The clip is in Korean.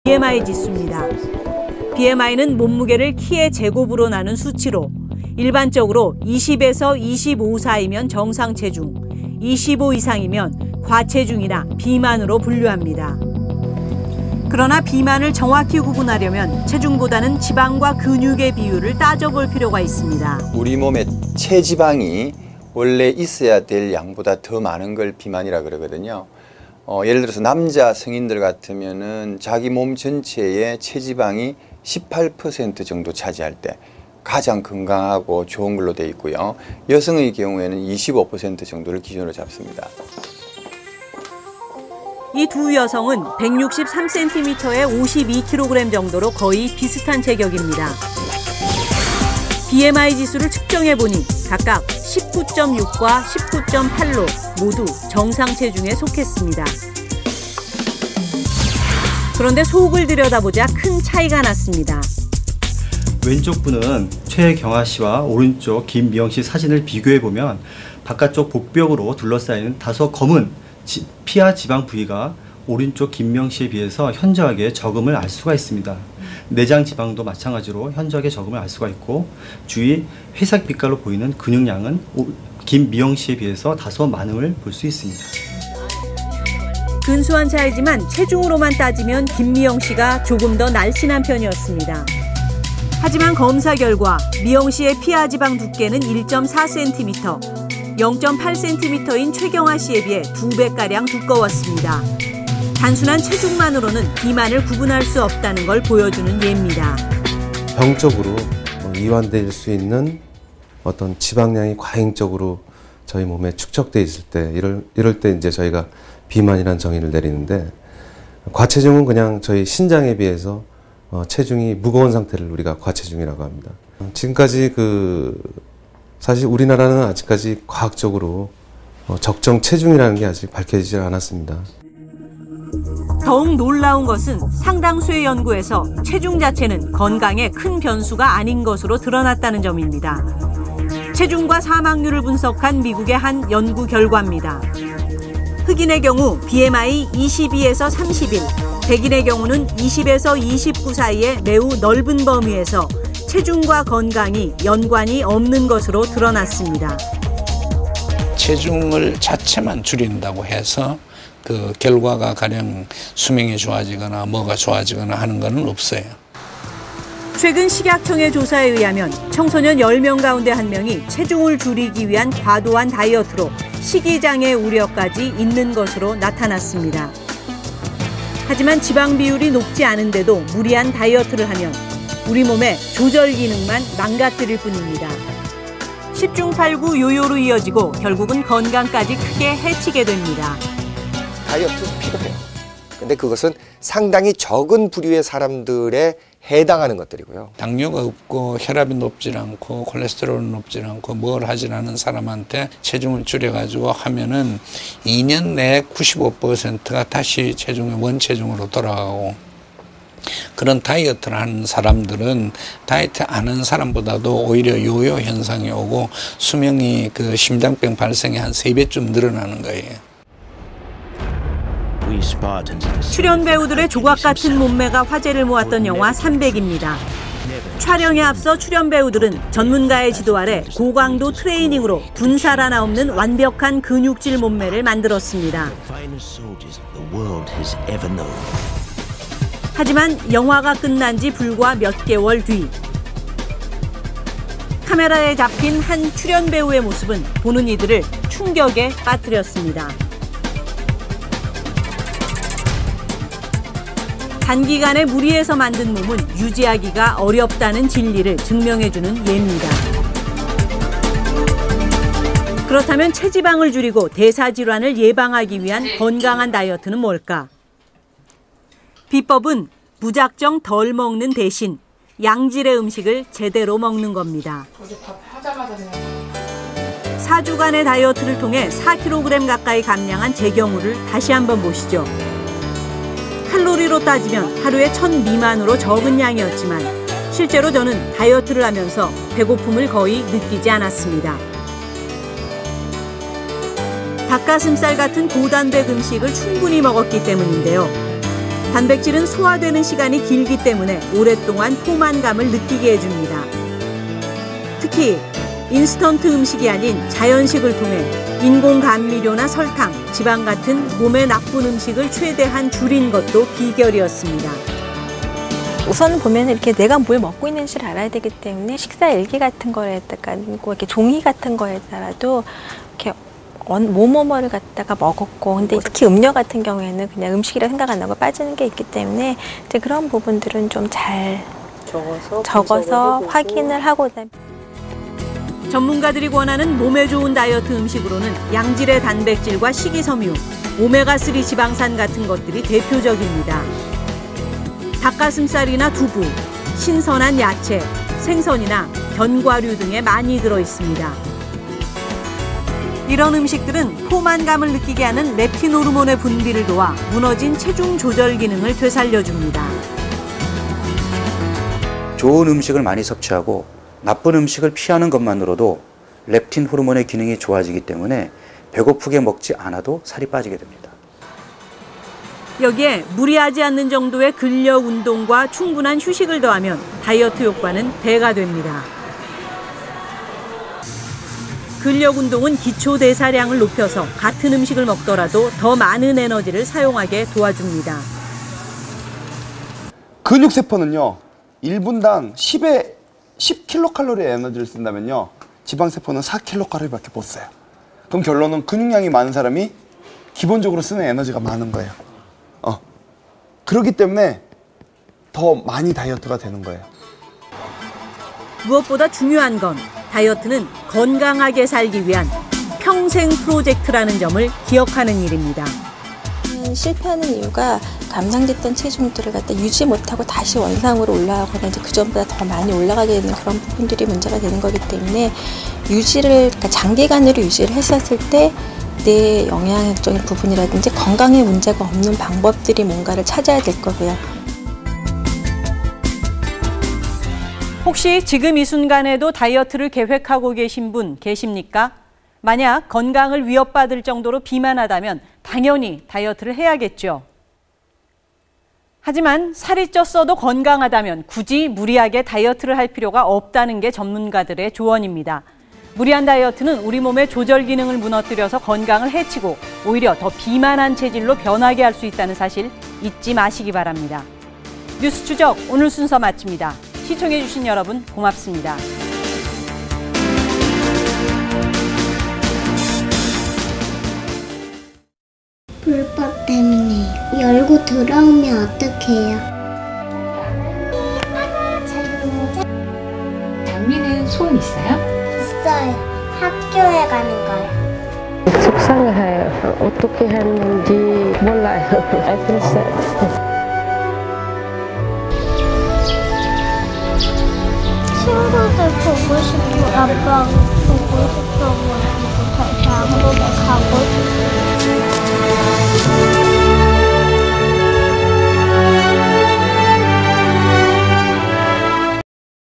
BMI 지수입니다. BMI는 몸무게를 키의 제곱으로 나눈 수치로 일반적으로 20에서 25 사이면 정상 체중, 25 이상이면 과체중이나 비만으로 분류합니다. 그러나 비만을 정확히 구분하려면 체중보다는 지방과 근육의 비율을 따져볼 필요가 있습니다. 우리 몸에 체지방이 원래 있어야 될 양보다 더 많은 걸 비만이라 그러거든요. 예를 들어서 남자 성인들 같으면은 자기 몸 전체의 체지방이 18% 정도 차지할 때 가장 건강하고 좋은 걸로 돼 있고요. 여성의 경우에는 25% 정도를 기준으로 잡습니다. 이 두 여성은 163cm에 52kg 정도로 거의 비슷한 체격입니다. BMI 지수를 측정해보니 각각 19.6과 19.8로 모두 정상 체중에 속했습니다. 그런데 속을 들여다보자 큰 차이가 났습니다. 왼쪽 분은 최경아 씨와 오른쪽 김미영 씨 사진을 비교해보면 바깥쪽 복벽으로 둘러싸이는 다소 검은 피하 지방 부위가 오른쪽 김미영 씨에 비해서 현저하게 적음을 알 수가 있습니다. 내장 지방도 마찬가지로 현저하게 적음을 알 수가 있고 주위 회색 빛깔로 보이는 근육량은 김미영 씨에 비해서 다소 많음을 볼 수 있습니다. 근소한 차이지만 체중으로만 따지면 김미영 씨가 조금 더 날씬한 편이었습니다. 하지만 검사 결과 미영 씨의 피하 지방 두께는 1.4cm, 0.8cm인 최경아 씨에 비해 2배가량 두꺼웠습니다. 단순한 체중만으로는 비만을 구분할 수 없다는 걸 보여주는 예입니다. 병적으로 이완될 수 있는 어떤 지방량이 과잉적으로 저희 몸에 축적돼 있을 때 이럴 때 이제 저희가 비만이라는 정의를 내리는데, 과체중은 그냥 저희 신장에 비해서 체중이 무거운 상태를 우리가 과체중이라고 합니다. 지금까지 사실 우리나라는 아직까지 과학적으로 적정 체중이라는 게 아직 밝혀지지 않았습니다. 더욱 놀라운 것은 상당수의 연구에서 체중 자체는 건강에 큰 변수가 아닌 것으로 드러났다는 점입니다. 체중과 사망률을 분석한 미국의 한 연구 결과입니다. 흑인의 경우 BMI 22에서 31, 백인의 경우는 20에서 29 사이의 매우 넓은 범위에서 체중과 건강이 연관이 없는 것으로 드러났습니다. 체중을 자체만 줄인다고 해서 그 결과가 가령 수명이 좋아지거나 뭐가 좋아지거나 하는 건 없어요. 최근 식약청의 조사에 의하면 청소년 10명 가운데 1명이 체중을 줄이기 위한 과도한 다이어트로 식이장애 우려까지 있는 것으로 나타났습니다. 하지만 지방 비율이 높지 않은데도 무리한 다이어트를 하면 우리 몸의 조절 기능만 망가뜨릴 뿐입니다. 10중 8구 요요로 이어지고 결국은 건강까지 크게 해치게 됩니다. 다이어트 필요해요. 근데 그것은 상당히 적은 부류의 사람들에 해당하는 것들이고요. 당뇨가 없고 혈압이 높지 않고 콜레스테롤은 높지 않고 뭘 하지 않은 사람한테 체중을 줄여가지고 하면은 2년 내에 95%가 다시 체중의 원체중으로 돌아가고, 그런 다이어트를 하는 사람들은 다이어트 안 하는 사람보다도 오히려 요요 현상이 오고 수명이 심장병 발생이 한 3배쯤 늘어나는 거예요. 출연 배우들의 조각 같은 몸매가 화제를 모았던 영화 300입니다. 촬영에 앞서 출연 배우들은 전문가의 지도 아래 고강도 트레이닝으로 분살 하나 없는 완벽한 근육질 몸매를 만들었습니다. 하지만 영화가 끝난 지 불과 몇 개월 뒤, 카메라에 잡힌 한 출연 배우의 모습은 보는 이들을 충격에 빠뜨렸습니다. 단기간에 무리해서 만든 몸은 유지하기가 어렵다는 진리를 증명해주는 예입니다. 그렇다면 체지방을 줄이고 대사질환을 예방하기 위한 건강한 다이어트는 뭘까? 비법은 무작정 덜 먹는 대신 양질의 음식을 제대로 먹는 겁니다. 어제 밥 하자마자 그냥 4주간의 다이어트를 통해 4kg 가까이 감량한 제 경우를 다시 한번 보시죠. 칼로리로 따지면 하루에 1000 미만으로 적은 양이었지만 실제로 저는 다이어트를 하면서 배고픔을 거의 느끼지 않았습니다. 닭가슴살 같은 고단백 음식을 충분히 먹었기 때문인데요. 단백질은 소화되는 시간이 길기 때문에 오랫동안 포만감을 느끼게 해줍니다. 특히 인스턴트 음식이 아닌 자연식을 통해 인공 감미료나 설탕, 지방 같은 몸에 나쁜 음식을 최대한 줄인 것도 비결이었습니다. 우선 보면 이렇게 내가 뭘 먹고 있는지를 알아야 되기 때문에 식사 일기 같은 거에다가 이렇게 종이 같은 거에다가도 이렇게 뭐뭐뭐를 갖다가 먹었고, 근데 특히 음료 같은 경우에는 그냥 음식이라 생각 안 하고 빠지는 게 있기 때문에 이제 그런 부분들은 좀 잘 적어서 확인을 하고. 전문가들이 권하는 몸에 좋은 다이어트 음식으로는 양질의 단백질과 식이섬유, 오메가3 지방산 같은 것들이 대표적입니다. 닭가슴살이나 두부, 신선한 야채, 생선이나 견과류 등에 많이 들어있습니다. 이런 음식들은 포만감을 느끼게 하는 렙틴 호르몬의 분비를 도와 무너진 체중 조절 기능을 되살려줍니다. 좋은 음식을 많이 섭취하고 나쁜 음식을 피하는 것만으로도 렙틴 호르몬의 기능이 좋아지기 때문에 배고프게 먹지 않아도 살이 빠지게 됩니다. 여기에 무리하지 않는 정도의 근력 운동과 충분한 휴식을 더하면 다이어트 효과는 배가 됩니다. 근력 운동은 기초 대사량을 높여서 같은 음식을 먹더라도 더 많은 에너지를 사용하게 도와줍니다. 근육세포는요, 1분당 10kcal의 에너지를 쓴다면요, 지방세포는 4kcal밖에 못 써요. 그럼 결론은 근육량이 많은 사람이 기본적으로 쓰는 에너지가 많은 거예요. 그렇기 때문에 더 많이 다이어트가 되는 거예요. 무엇보다 중요한 건 다이어트는 건강하게 살기 위한 평생 프로젝트라는 점을 기억하는 일입니다. 실패하는 이유가 감량됐던 체중들을 갖다 유지 못하고 다시 원상으로 올라가거나 이제 그 전보다 더 많이 올라가게 되는 그런 부분들이 문제가 되는 거기 때문에 유지를, 그러니까 장기간으로 유지를 했었을 때 내 영양학적인 부분이라든지 건강에 문제가 없는 방법들이 뭔가를 찾아야 될 거고요. 혹시 지금 이 순간에도 다이어트를 계획하고 계신 분 계십니까? 만약 건강을 위협받을 정도로 비만하다면 당연히 다이어트를 해야겠죠. 하지만 살이 쪘어도 건강하다면 굳이 무리하게 다이어트를 할 필요가 없다는 게 전문가들의 조언입니다. 무리한 다이어트는 우리 몸의 조절 기능을 무너뜨려서 건강을 해치고 오히려 더 비만한 체질로 변하게 할 수 있다는 사실 잊지 마시기 바랍니다. 뉴스 추적 오늘 순서 마칩니다. 시청해주신 여러분 고맙습니다. 불법 때문에 열고 들어오면 어떡해요? 장미는 소원 있어요? 있어요. 학교에 가는 거요. 속상해요. 어떻게 했는지 몰라요. 그래서 친구들 보고 싶고 아빠 보고 싶어가지고 다시 한국에 가고 싶어요.